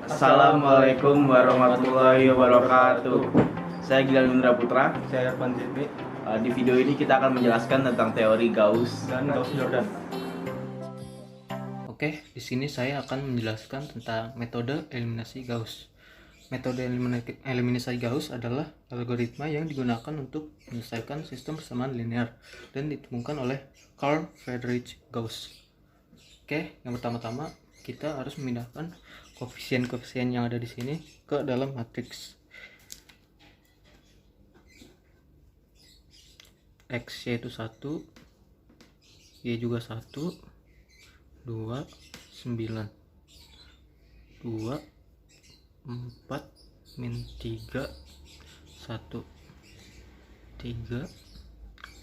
Assalamualaikum warahmatullahi wabarakatuh. Saya Gilang Indra Putra. Saya Irfan Zidni Di video ini kita akan menjelaskan tentang teori Gauss dan Gauss-Jordan. Oke, di sini saya akan menjelaskan tentang metode eliminasi Gauss. Metode eliminasi Gauss adalah algoritma yang digunakan untuk menyelesaikan sistem persamaan linear dan ditemukan oleh Carl Friedrich Gauss. Oke, yang pertama-tama kita harus memindahkan koefisien-koefisien yang ada di sini ke dalam matriks. X yaitu 1, Y juga 1, 2, 9, 2, 4, min 3, 1, 3,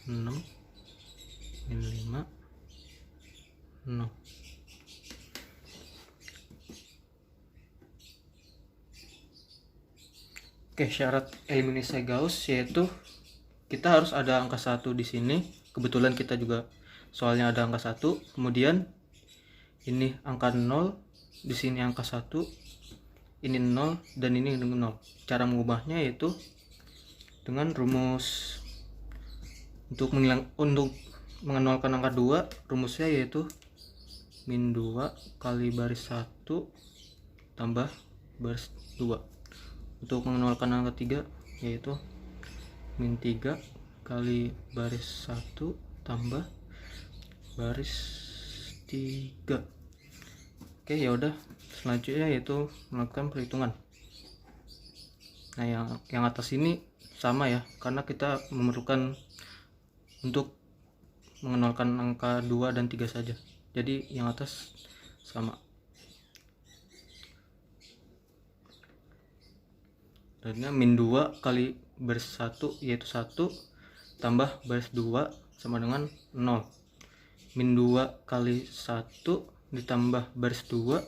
6, min 5, 0. Oke, syarat eliminasi Gauss yaitu kita harus ada angka 1 di sini. Kebetulan kita juga soalnya ada angka 1. Kemudian ini angka 0, di sini angka 1, ini 0 dan ini 0. Cara mengubahnya yaitu dengan rumus untuk mengenolkan angka 2, rumusnya yaitu min 2 kali baris 1 tambah baris 2. Untuk mengenolkan angka 3 yaitu min 3 kali baris 1 tambah baris 3. Oke, ya udah, selanjutnya yaitu melakukan perhitungan. Nah, yang atas ini sama ya, karena kita memerlukan untuk mengenalkan angka 2 dan 3 saja. Jadi yang atas sama. Dan min 2 kali baris 1 yaitu 1 tambah baris 2 sama dengan 0. Min 2 kali 1 ditambah baris 2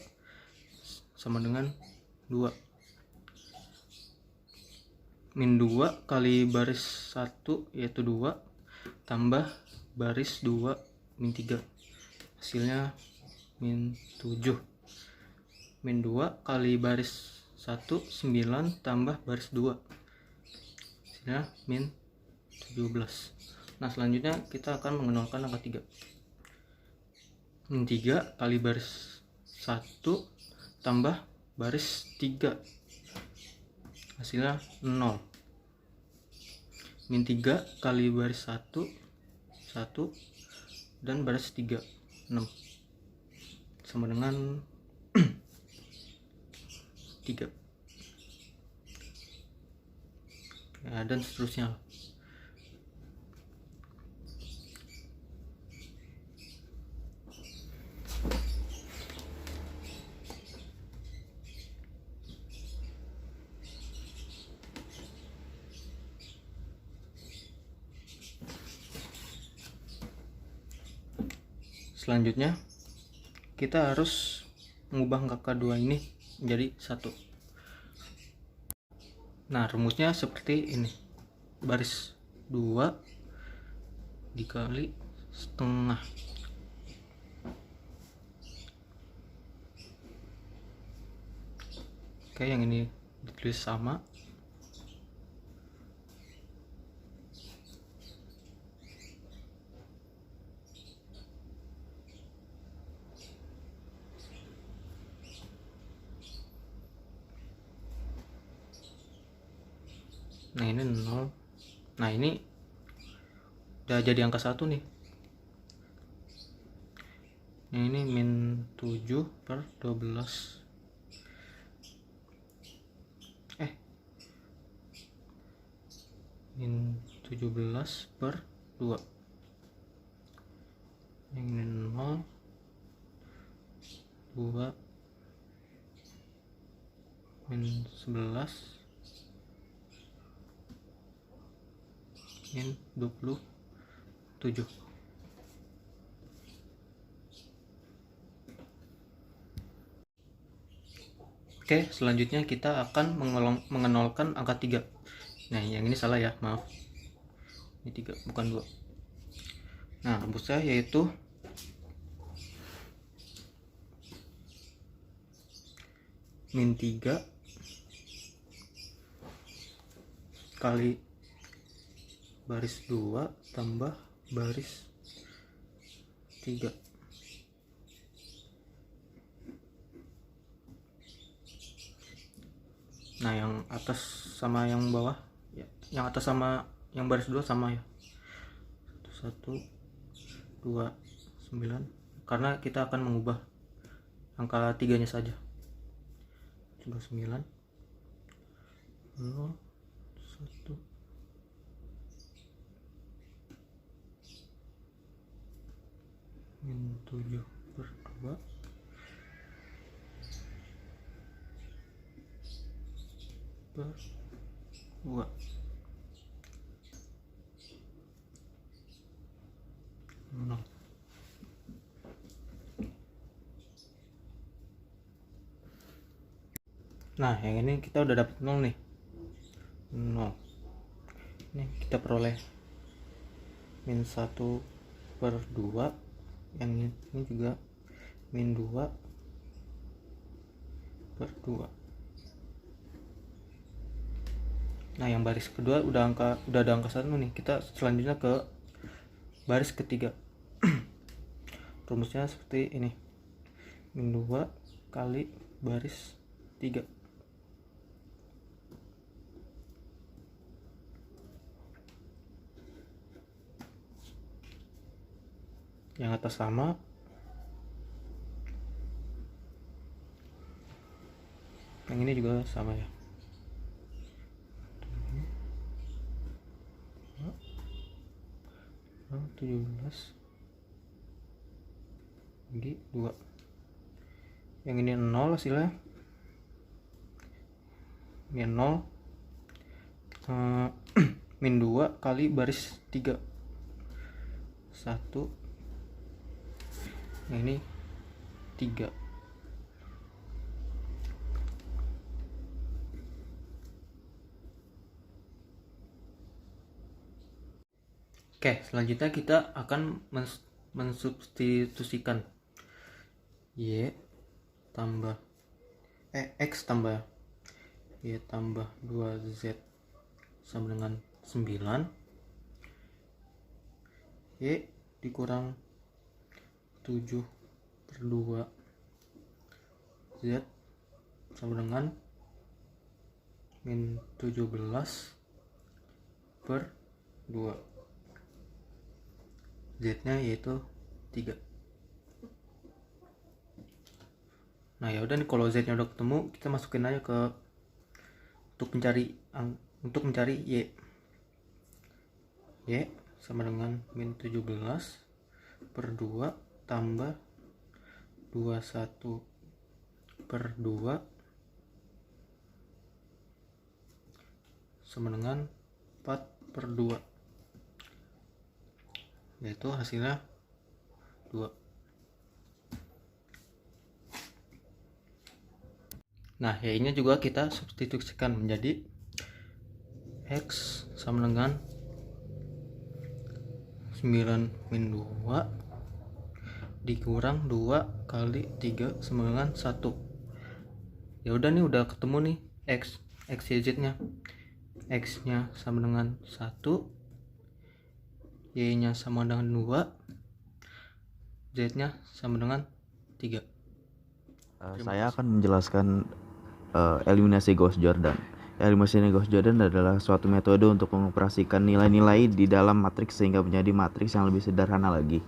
sama dengan 2. Min 2 kali baris 1 yaitu 2 tambah baris 2 min 3. Hasilnya min 7. Min 2 kali baris 1 9 tambah baris 2. Hasilnya min 17. Nah, selanjutnya kita akan mengenalkan angka 3. Min 3 kali baris 1 tambah baris 3. Hasilnya 0. Min 3 kali baris 1 1 dan baris 3 6 sama dengan 3. Ya, dan seterusnya. Selanjutnya kita harus mengubah angka 2 ini menjadi 1. Nah, rumusnya seperti ini. Baris 2 dikali setengah. Oke, yang ini ditulis sama. Nah, ini 0. Nah, ini udah jadi angka 1 nih. Nah, ini min 7 per 12. Min 17 per 2. Yang ini 0 2 min 11 min 27. Oke, selanjutnya kita akan mengenolkan angka 3. Nah, yang ini salah ya, maaf. Ini 3 bukan 2. Nah, rumusnya yaitu min 3 kali baris 2 tambah baris 3. Nah, yang atas sama yang bawah ya, yang atas sama yang baris 2 sama ya, 1 2 9, karena kita akan mengubah angka 3 nya saja. 29 0 1 min 7/2 per 2. Nol. Nah, yang ini kita udah dapat 0 nih. 0. Ini kita peroleh min 1/2. Yang ini juga min 2/2. Nah, yang baris kedua udah ada angka 1 nih. Kita selanjutnya ke baris ketiga. Rumusnya seperti ini. Min 2 kali baris 3. Yang atas sama, yang ini juga sama ya. 17 bagi 2. Yang ini 0 hasilnya. Ini 0 min 2 kali baris 3. 1. Yang ini 3. Oke, selanjutnya kita akan mensubstitusikan Y tambah X tambah Y tambah 2Z sama dengan 9, Y dikurang 7/2 Z sama dengan min 17/2. Z-nya yaitu 3. Nah, ya udah nih, kalau Z-nya udah ketemu, kita masukin aja ke untuk mencari Y. Y sama dengan min 17/2 tambah 21/2 sama dengan 4/2, yaitu hasilnya 2. Nah, Y-nya juga kita substitusikan menjadi X sama dengan 9 min 2 dikurang 2 kali 3 sama dengan 1. Ya udah nih, udah ketemu nih X Y Z-nya. X-nya sama dengan 1, Y-nya sama dengan 2, Z-nya sama dengan 3. Saya akan menjelaskan eliminasi Gauss-Jordan. Eliminasi Gauss-Jordan adalah suatu metode untuk mengoperasikan nilai-nilai di dalam matriks sehingga menjadi matriks yang lebih sederhana lagi.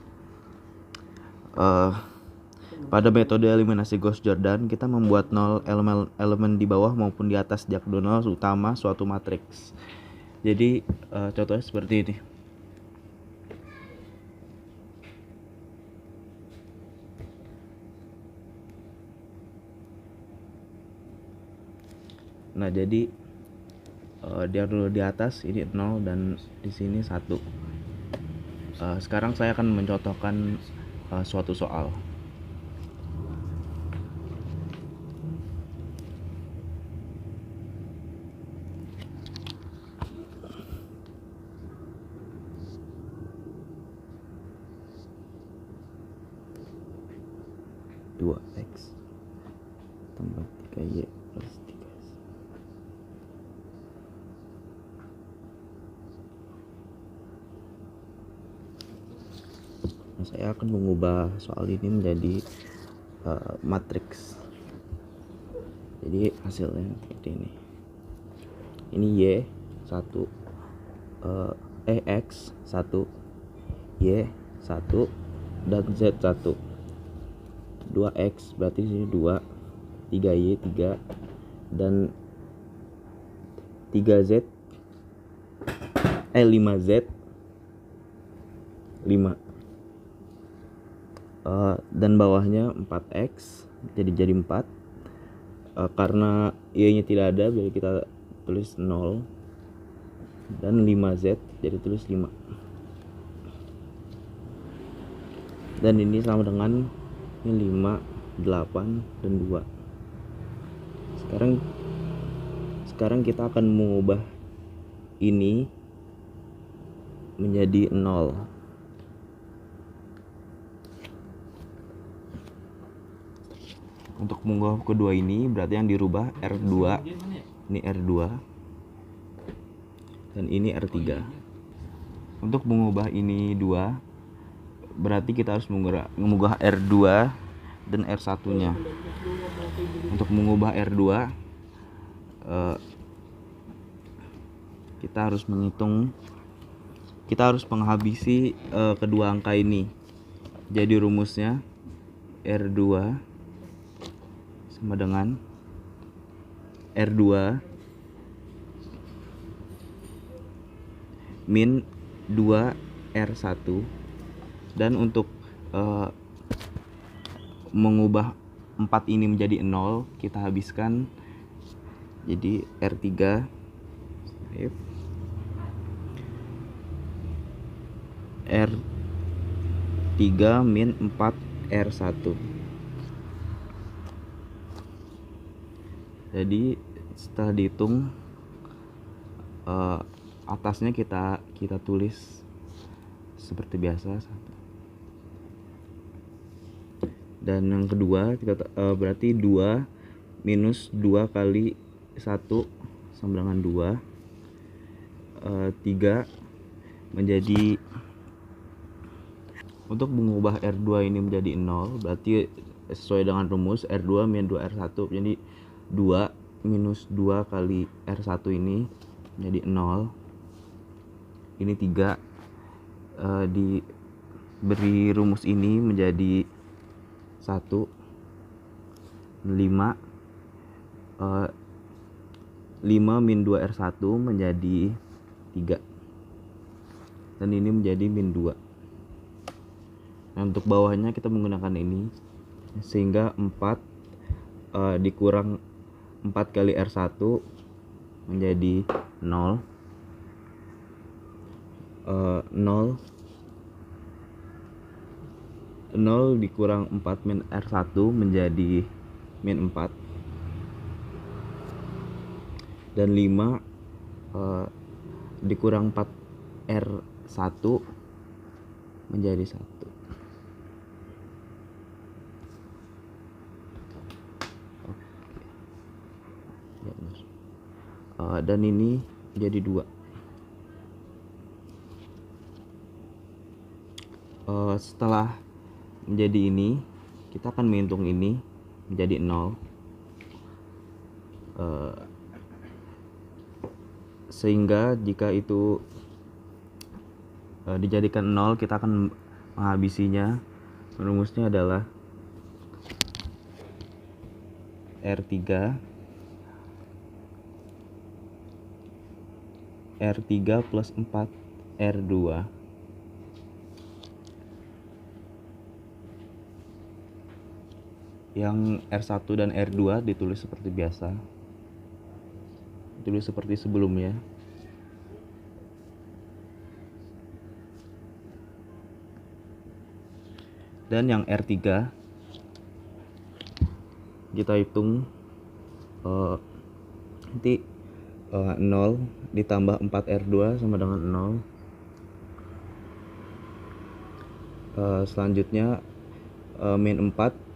Pada metode eliminasi Gauss-Jordan, kita membuat 0 elemen di bawah maupun di atas diagonal utama suatu matriks. Jadi contohnya seperti ini. Nah, jadi dia dulu di atas ini 0 dan di sini 1. Sekarang saya akan mencontohkan suatu soal. X tambah 3Y plus 3Z. Nah, saya akan mengubah soal ini menjadi matriks. Jadi hasilnya seperti ini. Ini Y 1, X 1, Y 1, dan Z 1. 2X berarti sini 2, 3Y 3, dan 3Z 5Z 5. Dan bawahnya 4X jadi 4. Karena Y-nya tidak ada, jadi kita tulis 0, dan 5Z jadi tulis 5. Dan ini sama dengan ini 5, 8, dan 2. Sekarang kita akan mengubah ini menjadi 0. Untuk mengubah kedua ini berarti yang dirubah R2. Ini R2 dan ini R3. Untuk mengubah ini 2 berarti kita harus mengubah R2 dan R1 nya. Untuk mengubah R2 kita harus menghabisi kedua angka ini. Jadi rumusnya R2 sama dengan R2 min 2R1. Dan untuk mengubah 4 ini menjadi 0, kita habiskan jadi R3 R3 min 4R1. Jadi setelah dihitung atasnya kita tulis seperti biasa 1. Dan yang kedua kita berarti 2 minus 2 kali 1 sama dengan 2. 3 menjadi, untuk mengubah R2 ini menjadi 0 berarti sesuai dengan rumus R2 min 2R1, jadi 2 minus 2 kali R1 ini menjadi 0. Ini 3 diberi rumus ini menjadi 1. 5 min 2R1 menjadi 3. Dan ini menjadi min 2. Nah, untuk bawahnya kita menggunakan ini, sehingga 4 dikurang 4 kali R1 menjadi 0. 0 dikurang 4 min R1 menjadi min 4. Dan 5 dikurang 4 R1 menjadi 1. Dan ini jadi 2. Setelah menjadi ini, kita akan menghitung ini menjadi 0. Sehingga jika itu dijadikan 0, kita akan menghabisinya. Rumusnya adalah R3 plus 4 R2. Yang R1 dan R2 ditulis seperti biasa, ditulis seperti sebelumnya. Dan yang R3 kita hitung nanti 0 ditambah 4R2 sama dengan 0. Selanjutnya min 4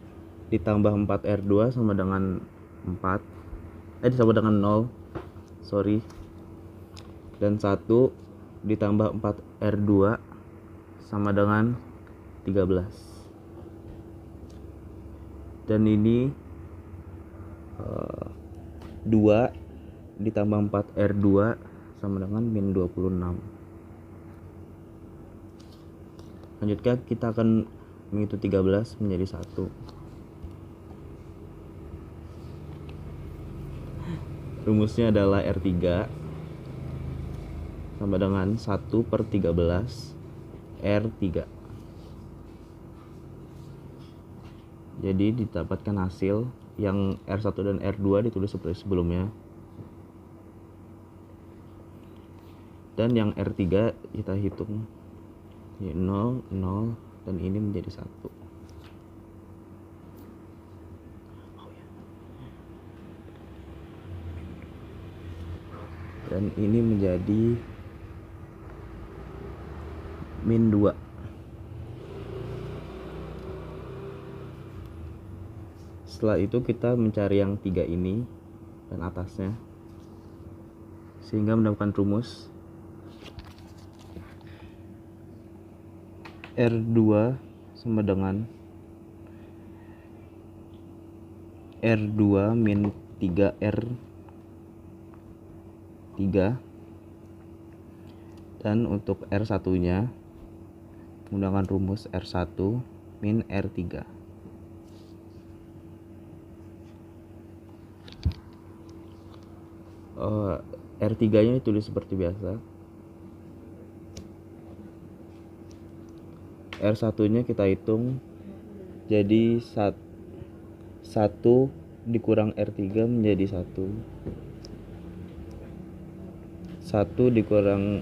ditambah 4R2 sama dengan 4 sama dengan 0, sorry, dan 1 ditambah 4R2 sama dengan 13. Dan ini 2 ditambah 4R2 sama dengan min 26. Selanjutnya kita akan menghitung 13 menjadi 1. Rumusnya adalah R3 sama dengan 1 per 13 R3. Jadi didapatkan hasil yang R1 dan R2 ditulis seperti sebelumnya. Dan yang R3 kita hitung 0, 0, dan ini menjadi 1. Dan ini menjadi min 2. Setelah itu kita mencari yang 3 ini dan atasnya, sehingga mendapatkan rumus R2 sama dengan R2 min 3R3, dan untuk R1 nya menggunakan rumus R1 min R3. R3 nya ditulis seperti biasa. R1 nya kita hitung jadi 1 dikurang R3 menjadi 1. 1 dikurang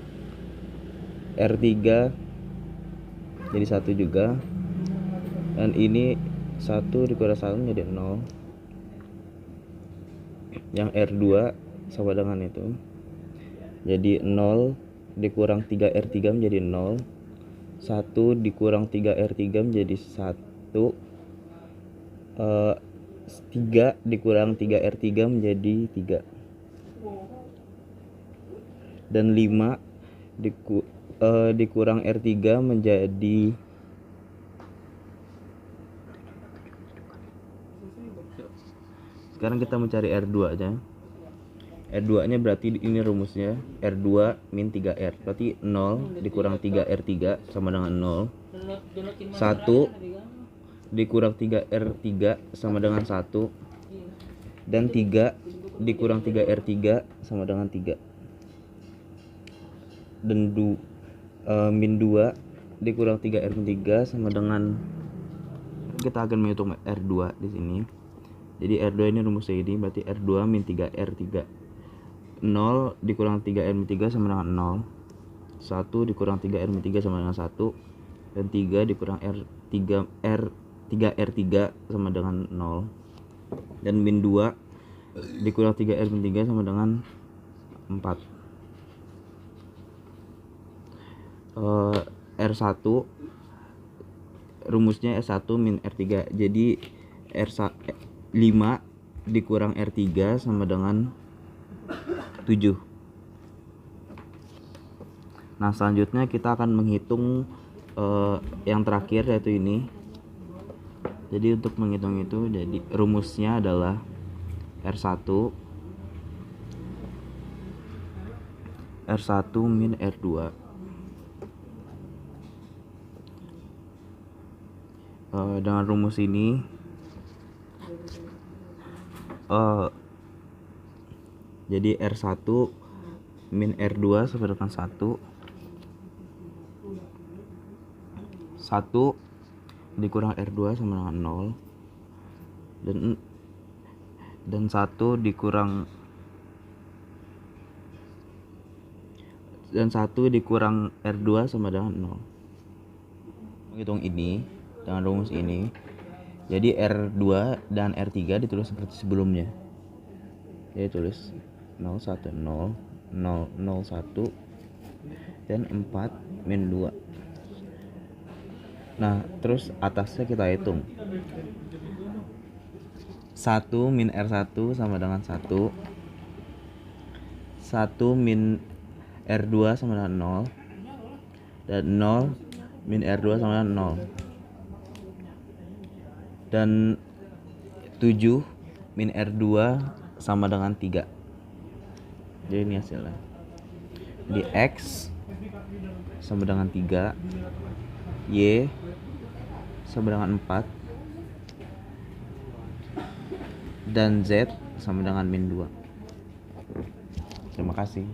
R3 jadi 1 juga. Dan ini 1 dikurang 1 menjadi 0. Yang R2 sama dengan itu. Jadi 0 dikurang 3R3 menjadi 0. 1 dikurang 3R3 menjadi 1. 3 dikurang 3R3 menjadi 3. Dan 5 dikurang R3 menjadi sekarang kita mencari R2 aja. R2 nya berarti ini rumusnya R2 min 3R, berarti 0 dikurang 3R3 sama dengan 0. 1 dikurang 3R3 sama dengan 1. Dan 3 dikurang 3R3 sama dengan 3. Dan min 2 dikurang 3R3 sama dengan, kita akan menghitung R2 di sini. Jadi R2 ini rumusnya ini, berarti R2 min 3R3. 0 dikurang 3R3 sama dengan 0. 1 dikurang 3R3 sama dengan 1. Dan 3 dikurang R3 sama dengan 0. Dan min 2 dikurang 3R3 sama dengan 4. R1 rumusnya R1 min R3. Jadi R5 dikurang R3 sama dengan 7. Nah, selanjutnya kita akan menghitung yang terakhir, yaitu ini. Jadi untuk menghitung itu, jadi rumusnya adalah R1 min R2. Dengan rumus ini jadi R1 min R2 sama dengan 1. 1 dikurang R2 sama dengan 0. Dan 1 dikurang R2 sama dengan 0. Menghitung ini dengan rumus ini, jadi R2 dan R3 ditulis seperti sebelumnya. Jadi tulis 0, 1, 0, 0, 0, 1, dan 4 min 2. Nah, terus atasnya kita hitung. 1 min R1 sama dengan 1. 1 min R2 sama dengan 0. Dan 0 min R2 sama dengan 0. Dan 7 min R2 sama dengan 3. Jadi ini hasilnya. Di X sama dengan 3, Y sama dengan 4, dan Z sama dengan min 2. Terima kasih.